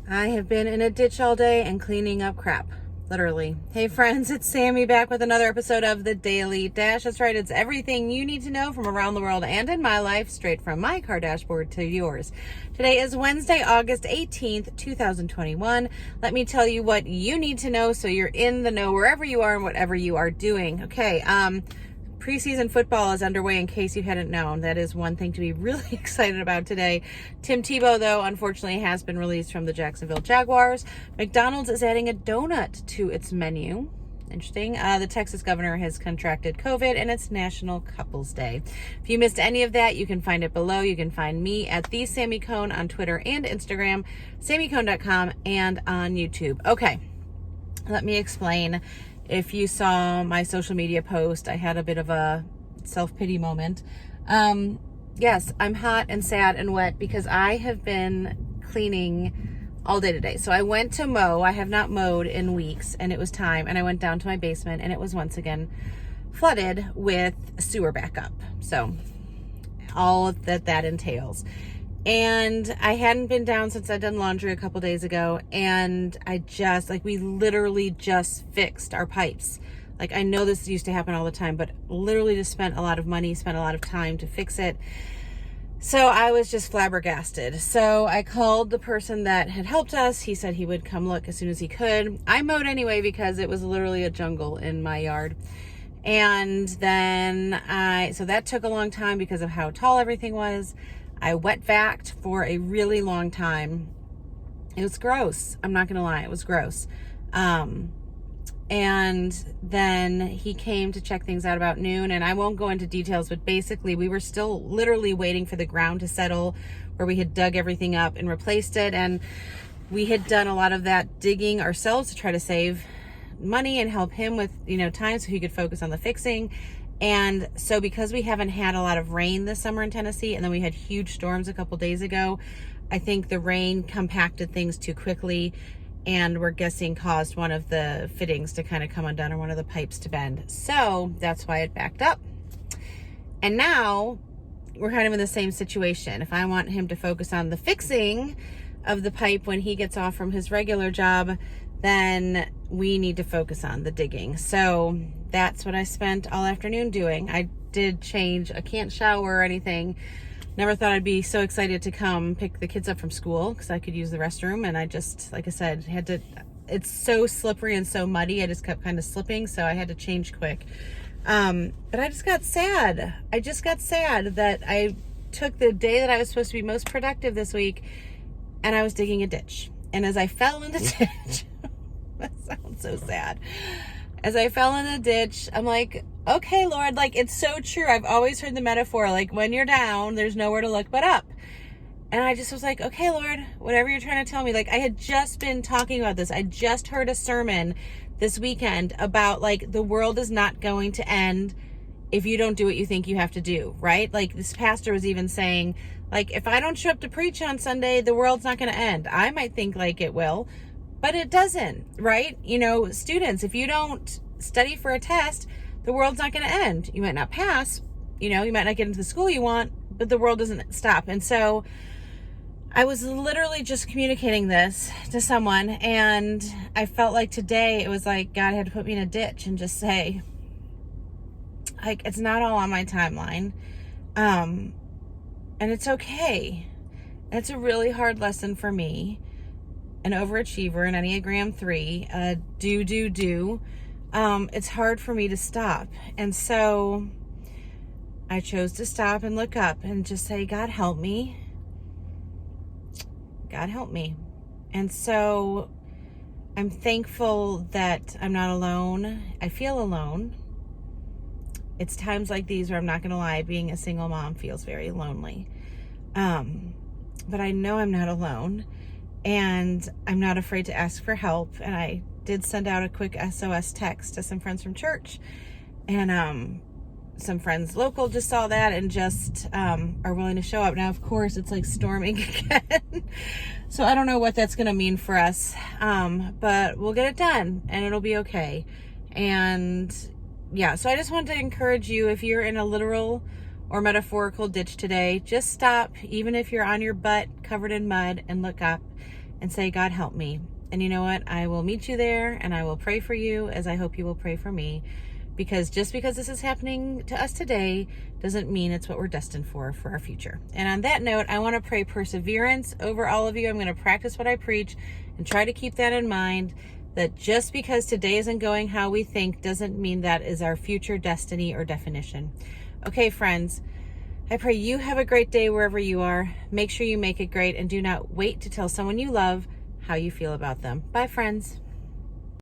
I have been in a ditch all day and cleaning up crap. Literally. Hey friends, it's Sammy back with another episode of The Daily Dash. That's right, it's everything you need to know from around the world and in my life, straight from my car dashboard to yours. Today is Wednesday, August 18th, 2021. Let me tell you what you need to know so you're in the know wherever you are and whatever you are doing. Okay, preseason football is underway in case you hadn't known. That is one thing to be really excited about today. Tim Tebow, though, unfortunately has been released from the Jacksonville Jaguars. McDonald's is adding a donut to its menu. Interesting. The Texas governor has contracted COVID and it's National Couples Day. If you missed any of that, you can find it below. You can find me at the Sammy Cone on Twitter and Instagram, sammycone.com, and on YouTube. Okay, let me explain. If you saw my social media post, I had a bit of a self-pity moment. Yes, I'm hot and sad and wet because I have been cleaning all day today. So I went to mow. I have not mowed in weeks, and it was time. And I went down to my basement, and it was once again flooded with sewer backup. So all of that entails. And I hadn't been down since I'd done laundry a couple days ago. And we literally just fixed our pipes. Like, I know this used to happen all the time, but literally just spent a lot of money, spent a lot of time to fix it. So I was just flabbergasted. So I called the person that had helped us. He said he would come look as soon as he could. I mowed anyway because it was literally a jungle in my yard. And then so that took a long time because of how tall everything was. I wet vacked for a really long time. It was gross. I'm not going to lie. It was gross. And then he came to check things out about noon, and I won't go into details, but basically we were still literally waiting for the ground to settle where we had dug everything up and replaced it. And we had done a lot of that digging ourselves to try to save money and help him with, time so he could focus on the fixing. And so because we haven't had a lot of rain this summer in Tennessee, and then we had huge storms a couple days ago, I think the rain compacted things too quickly, and we're guessing caused one of the fittings to kind of come undone or one of the pipes to bend. So that's why it backed up. And now we're kind of in the same situation. If I want him to focus on the fixing of the pipe when he gets off from his regular job, then we need to focus on the digging. So that's what I spent all afternoon doing. I did change. I can't shower or anything. Never thought I'd be so excited to come pick the kids up from school because I could use the restroom. And I just, like I said, it's so slippery and so muddy. I just kept kind of slipping. So I had to change quick. But I just got sad. I just got sad that I took the day that I was supposed to be most productive this week and I was digging a ditch. And as I fell in the ditch, that sounds so sad. As I fell in the ditch, I'm like, okay, Lord, like, it's so true. I've always heard the metaphor, like, when you're down, there's nowhere to look but up. And I just was like, okay, Lord, whatever you're trying to tell me. Like, I had just been talking about this. I just heard a sermon this weekend about, like, the world is not going to end if you don't do what you think you have to do, right? Like, this pastor was even saying, like, if I don't show up to preach on Sunday, the world's not going to end. I might think like it will, but it doesn't, right? Students, if you don't study for a test, the world's not going to end. You might not pass, you might not get into the school you want, but the world doesn't stop. And so I was literally just communicating this to someone, and I felt like today it was like God had to put me in a ditch and just say, like, it's not all on my timeline. And it's okay. And it's a really hard lesson for me, an overachiever, an Enneagram 3, do. It's hard for me to stop. And so I chose to stop and look up and just say, God, help me. God, help me. And so I'm thankful that I'm not alone. I feel alone. It's times like these where I'm not going to lie, being a single mom feels very lonely. But I know I'm not alone, and I'm not afraid to ask for help. And I did send out a quick SOS text to some friends from church, and some friends local just saw that and just are willing to show up. Now, of course, it's like storming again. So I don't know what that's going to mean for us, but we'll get it done and it'll be okay. And yeah, so I just wanted to encourage you, if you're in a literal or metaphorical ditch today, just stop, even if you're on your butt covered in mud, and look up and say, God, help me. And you know what? I will meet you there, and I will pray for you as I hope you will pray for me. Because just because this is happening to us today doesn't mean it's what we're destined for our future. And on that note, I want to pray perseverance over all of you. I'm going to practice what I preach and try to keep that in mind, that just because today isn't going how we think doesn't mean that is our future destiny or definition. Okay, friends, I pray you have a great day wherever you are. Make sure you make it great, and do not wait to tell someone you love how you feel about them. Bye, friends.